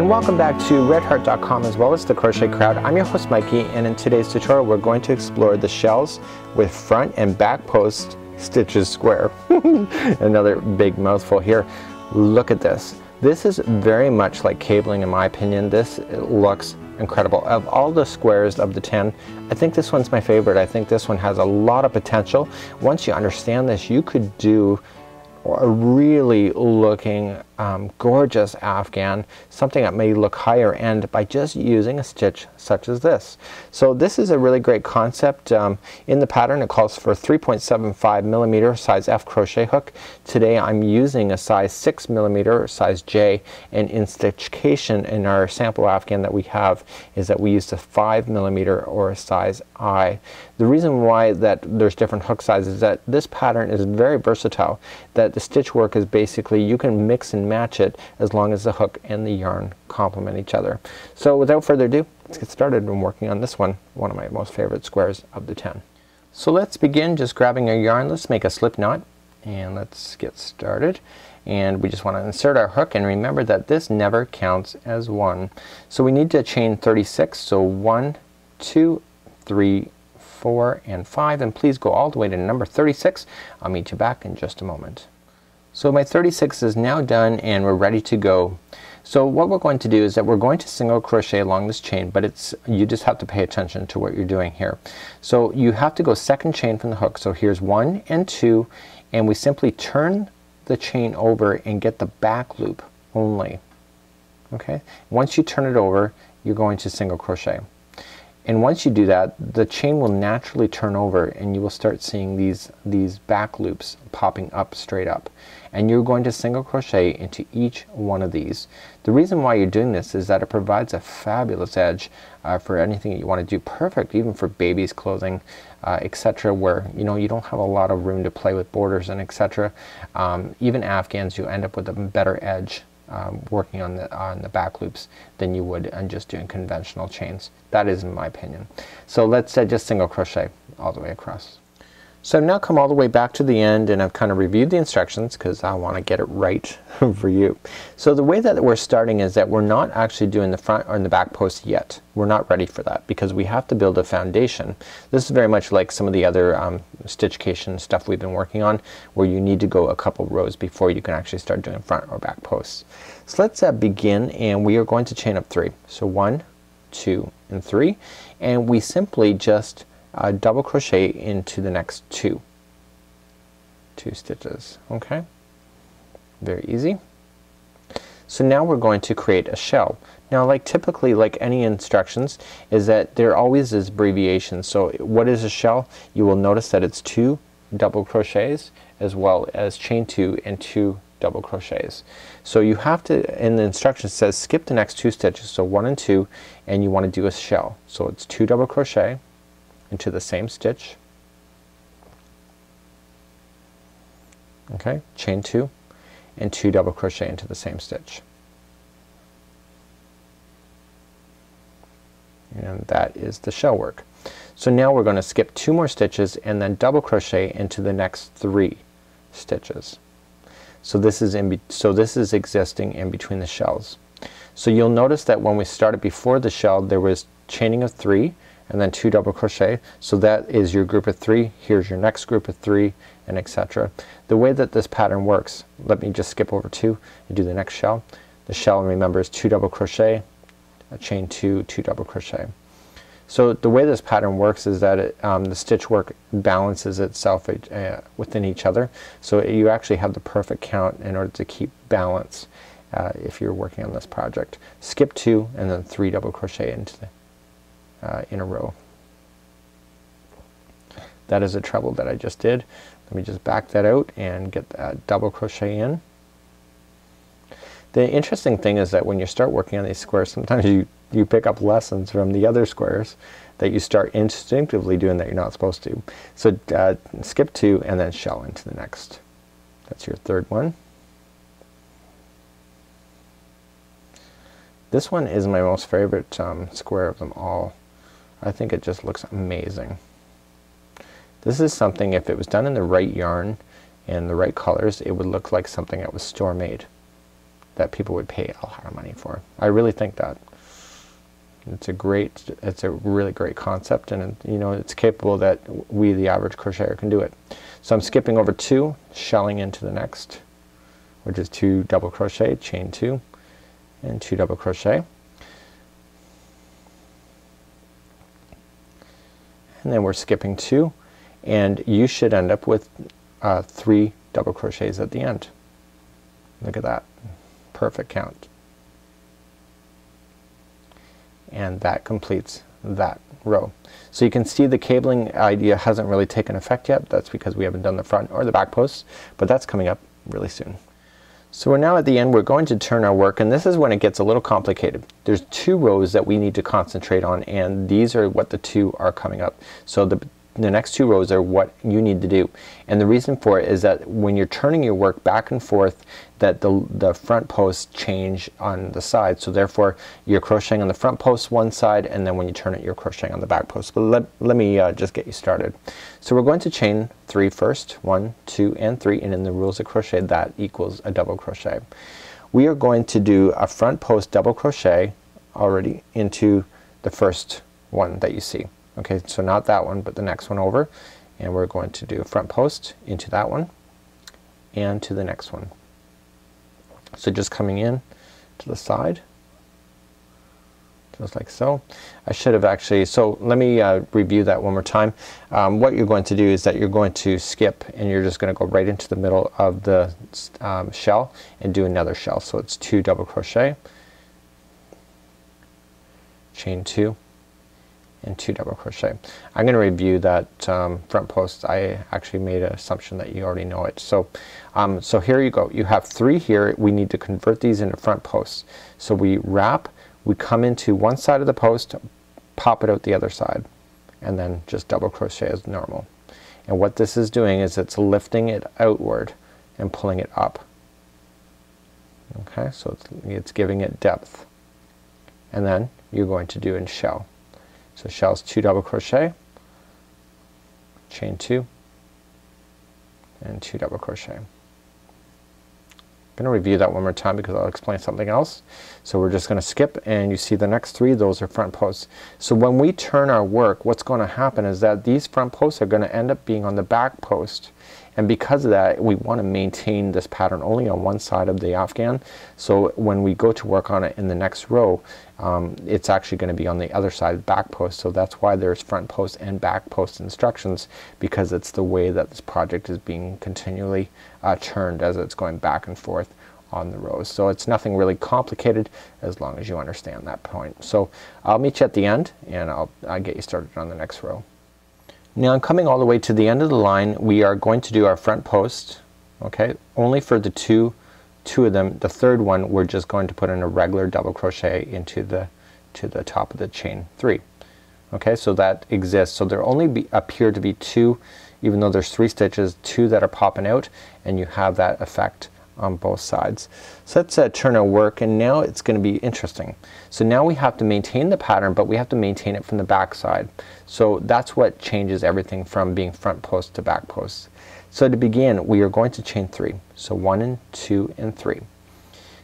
and welcome back to redheart.com as well as the Crochet Crowd. I'm your host Mikey, and in today's tutorial we're going to explore the shells with front and back post stitches square. Another big mouthful here. Look at this. This is very much like cabling in my opinion. This looks incredible. Of all the squares of the 10, I think this one's my favorite. I think this one has a lot of potential. Once you understand this, you could do a really looking gorgeous Afghan, something that may look higher end by just using a stitch such as this. So this is a really great concept. In the pattern it calls for 3.75mm size F crochet hook. Today I'm using a size 6mm size J, and in Stitch-cation in our sample Afghan that we have is that we used a 5mm or a size I. The reason why that there's different hook sizes is that this pattern is very versatile, that the stitch work is basically you can mix and match it as long as the hook and the yarn complement each other. So without further ado, let's get started and working on this one of my most favorite squares of the 10. So let's begin just grabbing our yarn. Let's make a slip knot and let's get started. And we just want to insert our hook, and remember that this never counts as one. So we need to chain 36. So 1, 2, 3, 4, and 5, and please go all the way to number 36. I'll meet you back in just a moment. So my 36 is now done and we're ready to go. So what we're going to do is that we're going to single crochet along this chain, but you just have to pay attention to what you're doing here. So you have to go second chain from the hook. So here's 1 and 2, and we simply turn the chain over and get the back loop only. Okay, once you turn it over, you're going to single crochet. And once you do that, the chain will naturally turn over and you will start seeing these back loops popping up straight up. And you're going to single crochet into each one of these. The reason why you're doing this is that it provides a fabulous edge for anything that you want to do. Perfect even for babies' clothing, etc., where you don't have a lot of room to play with borders and etc. Even Afghans, you end up with a better edge working on the back loops than you would on just doing conventional chains. That is in my opinion. So let's just single crochet all the way across. So I've now come all the way back to the end and I've kind of reviewed the instructions because I want to get it right for you. So the way that we're starting is that we're not actually doing the front or the back post yet. We're not ready for that because we have to build a foundation. This is very much like some of the other Stitch-cation stuff we've been working on, where you need to go a couple rows before you can actually start doing front or back posts. So let's begin, and we are going to chain up 3. So 1, 2, and 3, and we simply just double crochet into the next two stitches. Okay, very easy. So now we're going to create a shell. Now typically like any instructions is that there always is abbreviations. So what is a shell? You will notice that it's 2 double crochets as well as chain 2 and 2 double crochets. So you have to, in the instructions it says skip the next 2 stitches, so 1 and 2, and you want to do a shell. So it's 2 double crochet into the same stitch, okay, chain 2 and 2 double crochet into the same stitch, and that is the shell work. So now we're going to skip 2 more stitches and then double crochet into the next 3 stitches. So this is existing in between the shells. So you'll notice that when we started before the shell there was chaining of 3 and then 2 double crochet. So that is your group of 3. Here's your next group of 3, and etc. The way that this pattern works, let me just skip over 2 and do the next shell. The shell, remember, is 2 double crochet, a chain 2, 2 double crochet. So the way this pattern works is that the stitch work balances itself within each other. So you actually have the perfect count in order to keep balance if you're working on this project. Skip 2 and then 3 double crochet into the in a row. That is a treble that I just did. Let me just back that out and get that double crochet in. The interesting thing is that when you start working on these squares, sometimes you pick up lessons from the other squares that you start instinctively doing that you're not supposed to. So skip 2 and then shell into the next. That's your third one. This one is my most favorite square of them all. I think it just looks amazing. This is something, if it was done in the right yarn and the right colors, it would look like something that was store made. that people would pay a lot of money for. I really think that. It's a really great concept, and you know, it's capable that we, the average crocheter, can do it. So I'm skipping over 2, shelling into the next, which is 2 double crochet, chain 2 and 2 double crochet, and then we're skipping 2, and you should end up with 3 double crochets at the end. Look at that, perfect count. And that completes that row. So you can see the cabling idea hasn't really taken effect yet. That's because we haven't done the front or the back posts, but that's coming up really soon. So we're now at the end. We're going to turn our work, and this is when it gets a little complicated. There's 2 rows that we need to concentrate on, and these are what the 2 are coming up. So the next 2 rows are what you need to do, and the reason for it is that when you're turning your work back and forth, that the front posts change on the side, so therefore you're crocheting on the front post one side, and then when you turn it you're crocheting on the back post. But let me just get you started. So we're going to chain 3 first, 1, 2 and 3, and in the rules of crochet that equals a double crochet. We are going to do a front post double crochet already into the first one that you see. Okay, so not that one but the next one over, and we're going to do a front post into that one and to the next one. So just coming in to the side just like so. I should have actually, so let me review that one more time. What you're going to do is that you're going to skip, and you're just going to go right into the middle of the shell and do another shell. So it's 2 double crochet, chain 2 and 2 double crochet. I'm going to review that front post. I actually made an assumption that you already know it. So so here you go. You have 3 here. We need to convert these into front posts. So we wrap, we come into one side of the post, pop it out the other side, and then just double crochet as normal. And what this is doing is it's lifting it outward and pulling it up. Okay, so it's giving it depth. And then you're going to do in shell. So shell's 2 double crochet, chain 2 and 2 double crochet. I'm going to review that one more time because I'll explain something else. So we're just going to skip, and you see the next 3, those are front posts. So when we turn our work, what's going to happen is that these front posts are going to end up being on the back post, and because of that we want to maintain this pattern only on one side of the Afghan. So when we go to work on it in the next row, it's actually going to be on the other side, back post. So that's why there's front post and back post instructions, because it's the way that this project is being continually turned as it's going back and forth on the rows. So it's nothing really complicated as long as you understand that point. So I'll meet you at the end, and I'll get you started on the next row. Now I'm coming all the way to the end of the line. We are going to do our front post, okay, only for the two of them. The third one we're just going to put in a regular double crochet into the top of the chain 3. Okay, so that exists. So there only appear to be 2, even though there's 3 stitches, 2 that are popping out, and you have that effect on both sides. So let's turn our work, and now it's going to be interesting. So now we have to maintain the pattern, but we have to maintain it from the back side. So that's what changes everything from being front post to back post. So to begin, we are going to chain 3. So 1 and 2 and 3.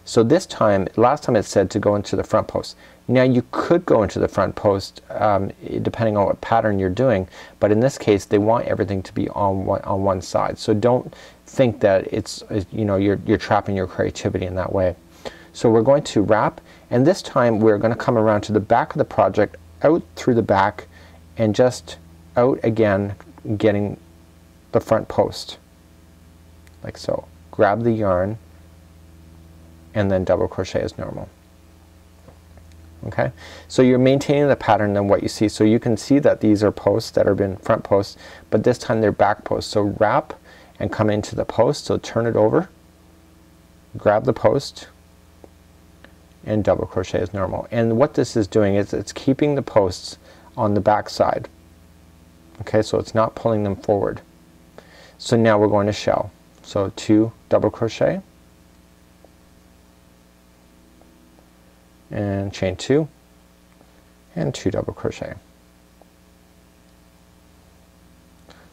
So this time, last time it said to go into the front post. Now you could go into the front post depending on what pattern you're doing, but in this case they want everything to be on one side. So don't think that it's, you know, you're trapping your creativity in that way. So we're going to wrap, and this time we're going to come around to the back of the project, out through the back, and just out again, getting the front post like so. Grab the yarn and then double crochet as normal. Okay, so you're maintaining the pattern than what you see. So you can see that these are posts that have been front posts, but this time they're back posts. So wrap and come into the post, so turn it over, grab the post and double crochet as normal. And what this is doing is it's keeping the posts on the back side. Okay, so it's not pulling them forward. So now we're going to shell. So 2 double crochet and chain 2 and 2 double crochet.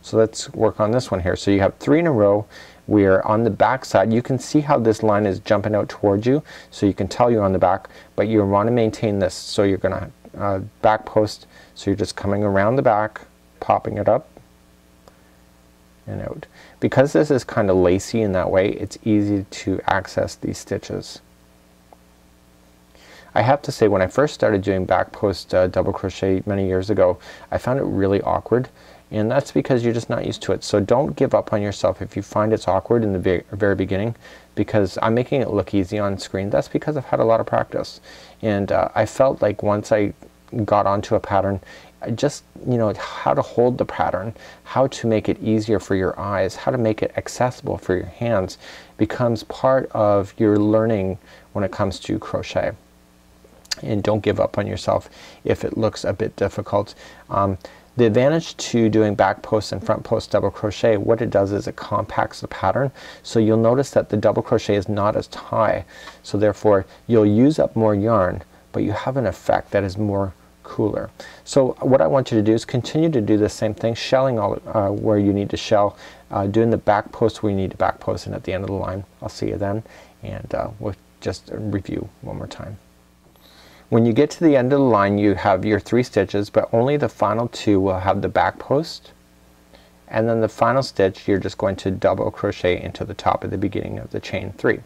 So let's work on this one here. So you have 3 in a row, we are on the back side. You can see how this line is jumping out towards you, so you can tell you're on the back, but you want to maintain this. So you're gonna back post, so you're just coming around the back, popping it up and out. Because this is kind of lacy in that way, it's easy to access these stitches. I have to say, when I first started doing back post double crochet many years ago, I found it really awkward, and that's because you're just not used to it. So don't give up on yourself if you find it's awkward in the very beginning, because I'm making it look easy on screen. That's because I've had a lot of practice, and I felt like once I got onto a pattern, I just, you know, how to hold the pattern, how to make it easier for your eyes, how to make it accessible for your hands becomes part of your learning when it comes to crochet. And don't give up on yourself if it looks a bit difficult. The advantage to doing back post and front post double crochet, what it does is it compacts the pattern, so you'll notice that the double crochet is not as high, so therefore you'll use up more yarn, but you have an effect that is more cooler. So what I want you to do is continue to do the same thing, shelling all where you need to shell, doing the back post where you need to back post, and at the end of the line. I'll see you then, and we'll just review one more time. When you get to the end of the line, you have your 3 stitches, but only the final 2 will have the back post, and then the final stitch you're just going to double crochet into the top of the beginning of the chain 3.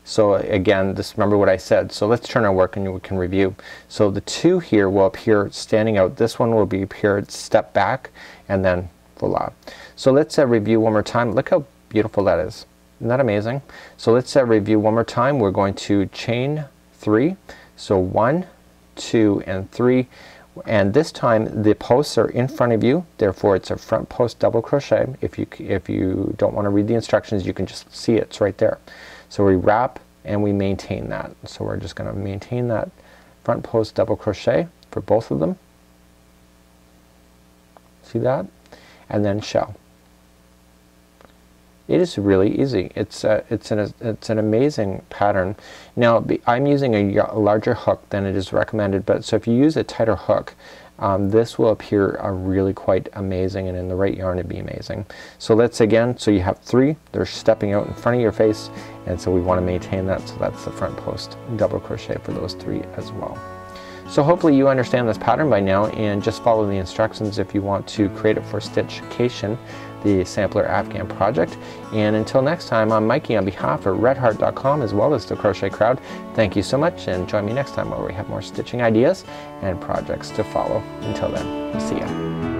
So again, this, remember what I said, so let's turn our work and we can review. So the 2 here will appear standing out, this one will be appear step back, and then voila. So let's review one more time. Look how beautiful that is. Isn't that amazing? So let's review one more time. We're going to chain 3. So 1, 2, and 3, and this time the posts are in front of you, therefore it's a front post double crochet. If you don't want to read the instructions, you can just see it, it's right there. So we wrap and we maintain that. So we're just going to maintain that front post double crochet for both of them. See that? And then shell. It is really easy. It's an amazing pattern. Now I'm using a larger hook than it is recommended, but so if you use a tighter hook, this will appear really quite amazing, and in the right yarn it'd be amazing. So let's again, so you have 3, they're stepping out in front of your face, and so we want to maintain that, so that's the front post double crochet for those 3 as well. So hopefully you understand this pattern by now, and just follow the instructions if you want to create it for Stitch-cation, the sampler Afghan project. And until next time, I'm Mikey on behalf of redheart.com as well as the Crochet Crowd. Thank you so much, and join me next time where we have more stitching ideas and projects to follow. Until then, see ya.